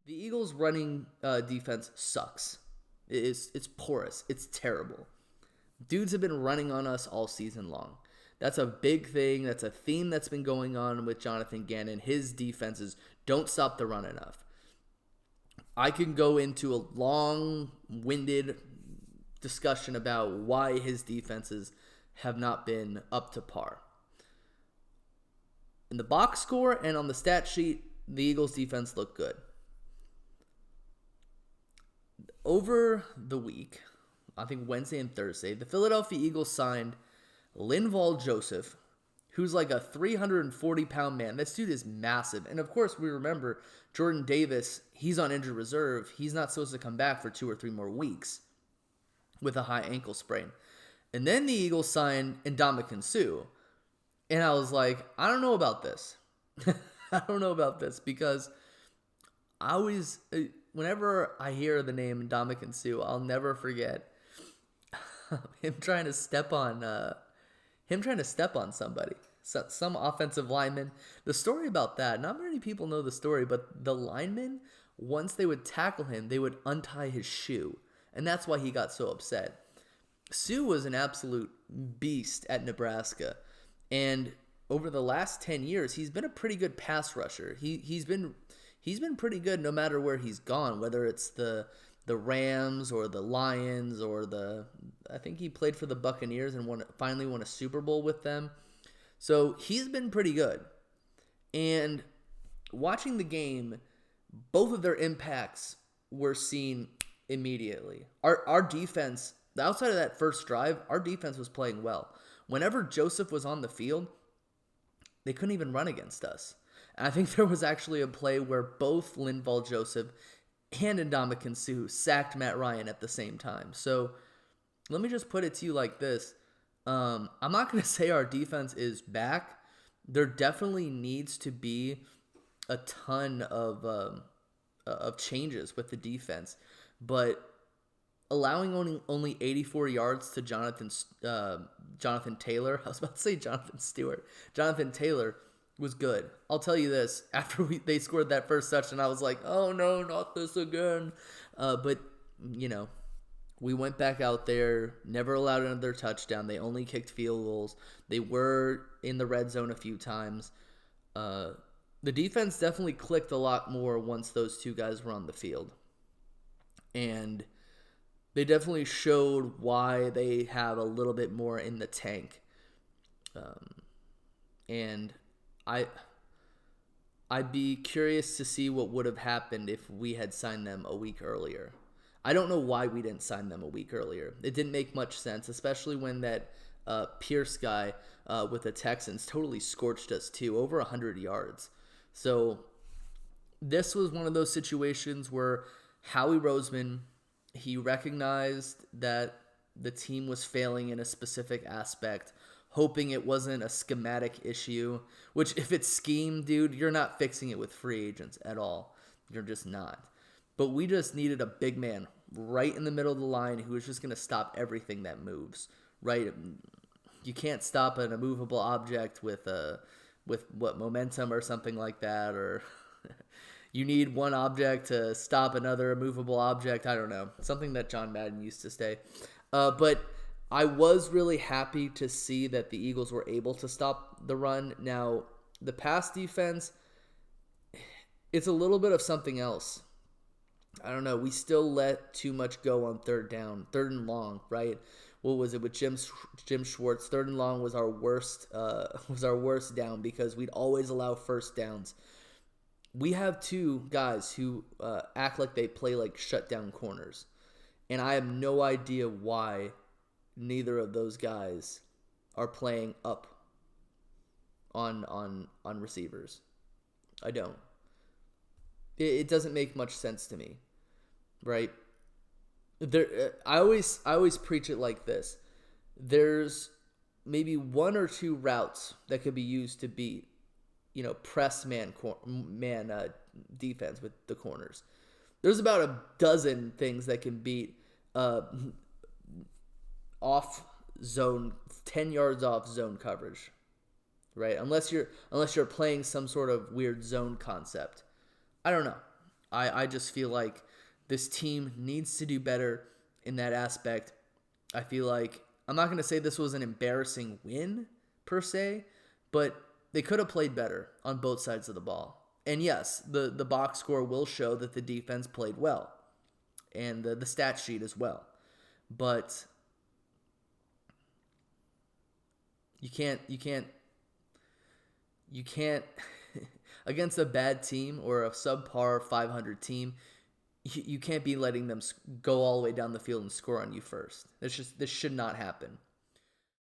The Eagles' running defense sucks. It's porous. It's terrible. Dudes have been running on us all season long. That's a big thing. That's a theme that's been going on with Jonathan Gannon. His defenses don't stop the run enough. I can go into a long-winded discussion about why his defenses have not been up to par. In the box score and on the stat sheet, the Eagles' defense looked good. Over the week, I think Wednesday and Thursday, the Philadelphia Eagles signed Linval Joseph, who's like a 340-pound man. This dude is massive. And of course, we remember Jordan Davis, he's on injured reserve. He's not supposed to come back for 2 or 3 more weeks with a high ankle sprain. And then the Eagles signed Ndamukong Suh. And I was like, I don't know about this. I don't know about this because I always, whenever I hear the name Ndamukong Suh, I'll never forget him trying to step on somebody, some offensive lineman. The story about that, not many people know the story, but the lineman, once they would tackle him, they would untie his shoe. And that's why he got so upset. Suh was an absolute beast at Nebraska. And over the last 10 years, he's been a pretty good pass rusher. He's been pretty good no matter where he's gone, whether it's the Rams or the Lions or I think he played for the Buccaneers and finally won a Super Bowl with them. So he's been pretty good. And watching the game, both of their impacts were seen immediately. Our defense, outside of that first drive, our defense was playing well. Whenever Joseph was on the field, they couldn't even run against us. And I think there was actually a play where both Linval Joseph and Ndamukong Suh sacked Matt Ryan at the same time. So let me just put it to you like this. I'm not going to say our defense is back. There definitely needs to be a ton of changes with the defense. But allowing only 84 yards to Jonathan Taylor, I was about to say Jonathan Stewart. Jonathan Taylor was good. I'll tell you this, after they scored that first touchdown, I was like, oh no, not this again. But, we went back out there, never allowed another touchdown. They only kicked field goals. They were in the red zone a few times. The defense definitely clicked a lot more once those two guys were on the field. And they definitely showed why they have a little bit more in the tank. And I'd be curious to see what would have happened if we had signed them a week earlier. I don't know why we didn't sign them a week earlier. It didn't make much sense, especially when that Pierce guy with the Texans totally scorched us too, over 100 yards. So this was one of those situations where Howie Roseman, he recognized that the team was failing in a specific aspect, hoping it wasn't a schematic issue, which if it's scheme, dude, you're not fixing it with free agents at all. You're just not. But we just needed a big man right in the middle of the line who was just going to stop everything that moves, right? You can't stop an immovable object with momentum or something like that, or you need one object to stop another immovable object. I don't know. Something that John Madden used to say. But I was really happy to see that the Eagles were able to stop the run. Now, the pass defense, it's a little bit of something else. I don't know. We still let too much go on third and long, right? What was it with Jim Schwartz? Third and long was our worst down because we'd always allow first downs. We have two guys who act like they play like shutdown corners, and I have no idea why neither of those guys are playing up on receivers. I don't. It doesn't make much sense to me, right? I always preach it like this. There's maybe one or two routes that could be used to beat, press man defense with the corners. There's about a dozen things that can beat off zone, 10 yards off zone coverage, right? Unless you're playing some sort of weird zone concept. I don't know. I just feel like this team needs to do better in that aspect. I feel like I'm not going to say this was an embarrassing win per se, but they could have played better on both sides of the ball. And yes, the box score will show that the defense played well, and the stat sheet as well. But you can't against a bad team or a subpar 500 team. You can't be letting them go all the way down the field and score on you first. This should not happen.